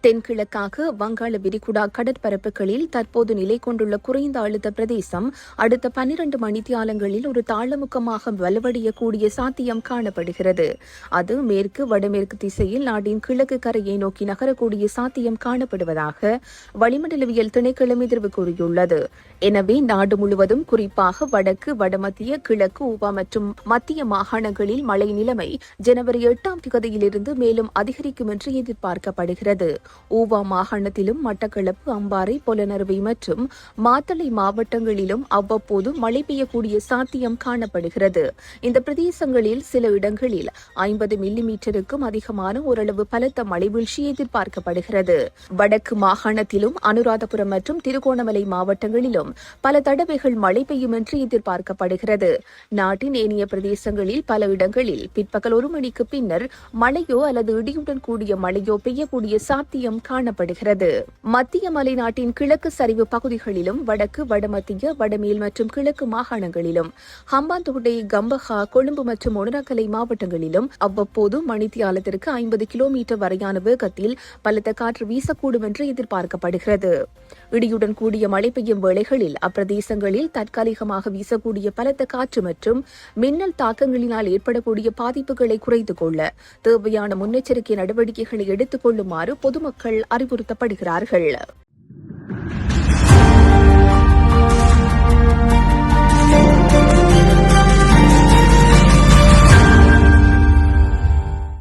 தென்கிழக்காக வங்காள விரிகுடா கடற்பரப்புகளில் தற்போது நிலை கொண்டுள்ள குறைந்த அழுத்த பிரதேசம் அடுத்த 12 மணித்தியாலங்களில் ஒரு தாளமுக்கமாக வலுவடையக்கூடிய சாத்தியம் காணப்படுகிறது. அது மேற்கு வடமேற்கு திசையில் நாட்டின் கிழக்கு கரையை நோக்கி நகரக்கூடிய சாத்தியம் காணப்படுவதாக வளிமண்டலவியல் திணைக்களம் எதிர்வு கூறியுள்ளது. எனவே நாடு முழுவதும் குறிப்பாக வடக்கு, வடமத்திய, கிழக்கு, உபா மற்றும் மத்திய மாகாணங்களில் மழை நிலைமை ஜனவரி 8ஆம் தேதியிலிருந்து மேலும் அதிகரிக்கும் என்று எதிர்பார்க்கப்படுகிறது. ஊவா மாகாணத்திலும் மட்டக்களப்பு, அம்பாறை, பொலனறுவை மற்றும் மாத்தளை மாவட்டங்களிலும் அவ்வப்போது மழை பெய்யக்கூடிய சாத்தியம் காணப்படுகிறது. இந்த பிரதேசங்களில் சில இடங்களில் 50 மில்லிமீட்டருக்கும் அதிகமான ஓரளவு பலத்த மழை வீழ்ச்சி எதிர்பார்க்கப்படுகிறது. வடக்கு மாகாணத்திலும் அனுராதபுரம் மற்றும் திருகோணமலை மாவட்டங்களிலும் பல தடவைகள் மழை பெய்யும் என்று எதிர்பார்க்கப்படுகிறது. நாட்டின் ஏனைய பிரதேசங்களில் பல இடங்களில் பிற்பகல் 1 மணிக்கு பின்னர் மழையோ அல்லது இடியுடன் கூடிய மழையோ பெய்யக்கூடிய சாத்தியம் காணப்படுகிறது. மத்திய மலைநாட்டின் கிழக்கு சரிவு பகுதிகளிலும் வடக்கு, வடமத்திய, வடமேல் மற்றும் கிழக்கு மாகாணங்களிலும் ஹம்பாந்தோட்டை, கம்பஹா, கொழும்பு மற்றும் ஒனராகலை மாவட்டங்களிலும் அவ்வப்போது மணித்தியாலத்திற்கு 50 கிலோமீட்டர் வரையான வேகத்தில் பலத்த காற்று வீசக்கூடும் என்று எதிர்பார்க்கப்படுகிறது. இடியுடன் கூடிய மழை பெய்யும் வேளைகளில் அப்பிரதேசங்களில் தற்காலிகமாக வீசக்கூடிய பலத்த காற்று மற்றும் மின்னல் தாக்கங்களினால் ஏற்படக்கூடிய பாதிப்புகளை குறைத்துக் கொள்ள தேவையான முன்னெச்சரிக்கை நடவடிக்கைகளை எடுத்துக் கொள்ளுமாறு பொதுமக்கள் அறிவுறுத்தப்படுகிறார்கள்.